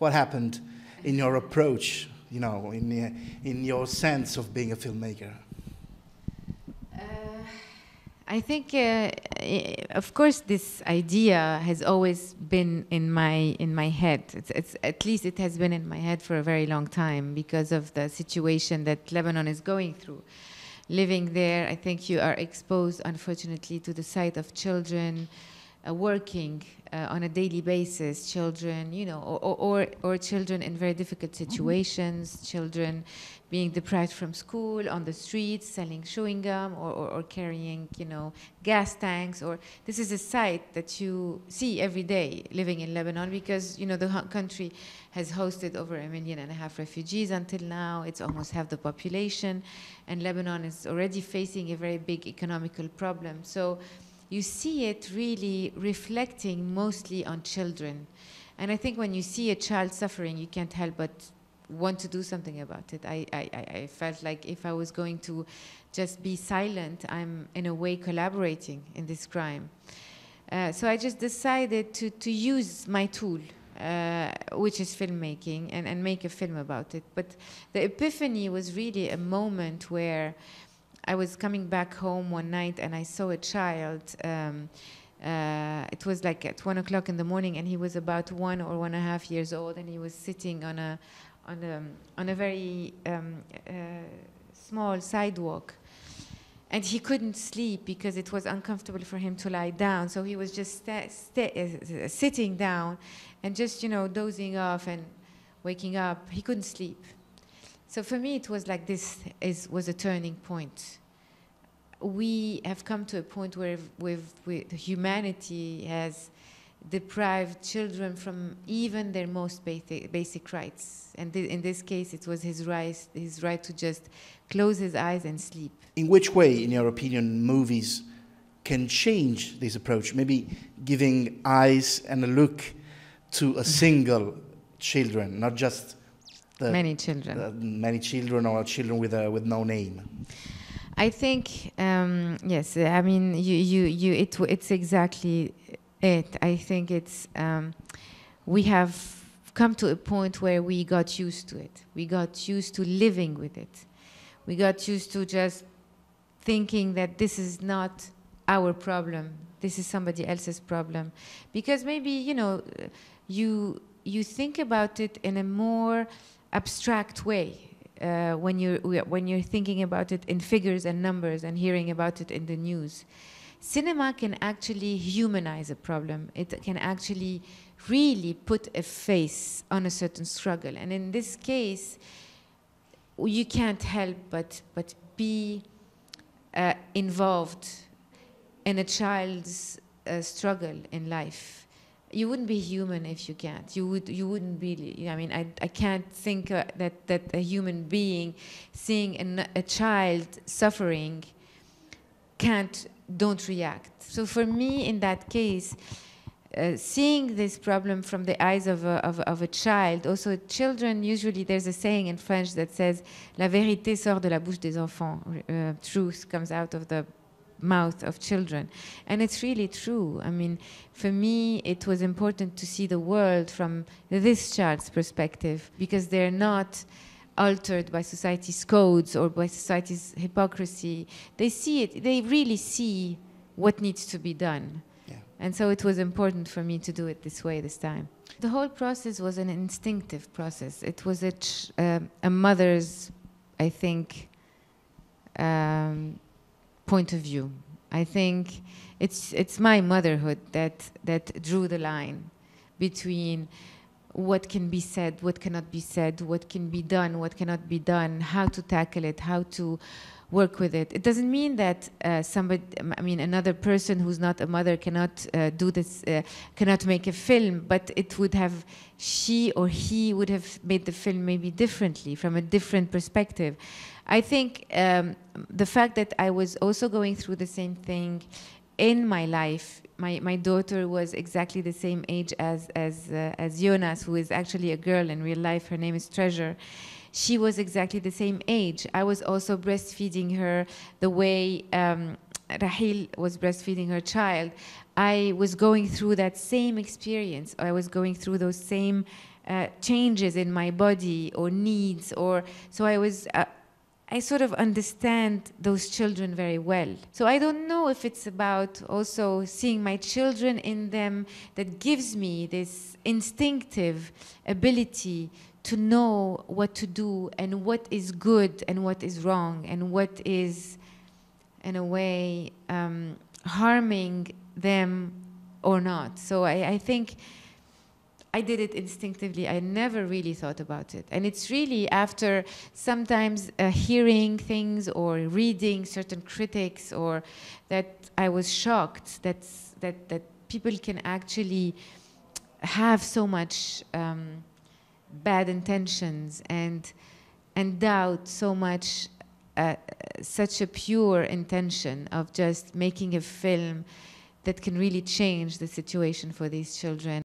What happened in your approach, you know, in your sense of being a filmmaker? I think, of course, this idea has always been in my head. It's at least it has been in my head for a very long time because of the situation that Lebanon is going through. Living there, I think you are exposed, unfortunately, to the sight of children working on a daily basis, children, you know, or children in very difficult situations, children being deprived from school, on the streets, selling chewing gum, or carrying, you know, gas tanks. Or this is a sight that you see every day living in Lebanon because, you know, the country has hosted over 1.5 million refugees until now. It's almost half the population, and Lebanon is already facing a very big economical problem. So you see it really reflecting mostly on children. And I think when you see a child suffering, you can't help but want to do something about it. I felt like if I was going to just be silent, I'm in a way collaborating in this crime. So I just decided to use my tool, which is filmmaking, and make a film about it. But the epiphany was really a moment where I was coming back home one night and I saw a child. It was like at 1 o'clock in the morning, and he was about 1 or 1.5 years old, and he was sitting on a very small sidewalk, and he couldn't sleep because it was uncomfortable for him to lie down. So he was just sitting down and just, you know, dozing off and waking up. He couldn't sleep. So for me, it was like this was a turning point. We have come to a point where humanity has deprived children from even their most basic rights. And in this case, it was his right to just close his eyes and sleep. In which way, in your opinion, movies can change this approach? Maybe giving eyes and a look to a single children, not just many children or children with no name. I think yes. I mean, it's exactly it. I think it's we have come to a point where we got used to it. We got used to living with it. We got used to just thinking that this is not our problem. This is somebody else's problem, because maybe, you know, you think about it in a more abstract way when you're thinking about it in figures and numbers and hearing about it in the news. Cinema can actually humanize a problem. It can actually really put a face on a certain struggle. And in this case, you can't help but be involved in a child's struggle in life. You wouldn't be human if you can't. You wouldn't be. I mean, I can't think that a human being seeing a child suffering don't react. So for me, in that case, seeing this problem from the eyes of a child. Also, children, usually there's a saying in French that says, "La vérité sort de la bouche des enfants." Truth comes out of the mouth of children. And it's really true. I mean, for me, it was important to see the world from this child's perspective, because they're not altered by society's codes or by society's hypocrisy. They see it, they really see what needs to be done. Yeah. And so it was important for me to do it this way this time. The whole process was an instinctive process. It was a mother's, I think, point of view. I think it's my motherhood that drew the line between what can be said, what cannot be said, what can be done, what cannot be done, how to tackle it, how to work with it. It doesn't mean that another person who's not a mother cannot do this, cannot make a film, but it would have, she or he would have made the film maybe differently, from a different perspective. I think the fact that I was also going through the same thing in my life. My daughter was exactly the same age as Jonas, who is actually a girl in real life. Her name is Treasure. She was exactly the same age. I was also breastfeeding her the way Rahil was breastfeeding her child. I was going through that same experience. I was going through those same changes in my body or needs, or so I sort of understand those children very well. So I don't know if it's about also seeing my children in them that gives me this instinctive ability to know what to do and what is good and what is wrong and what is, in a way, harming them or not. So I think I did it instinctively. I never really thought about it. And it's really after sometimes hearing things or reading certain critics, or that I was shocked that people can actually have so much bad intentions and doubt so much such a pure intention of just making a film that can really change the situation for these children.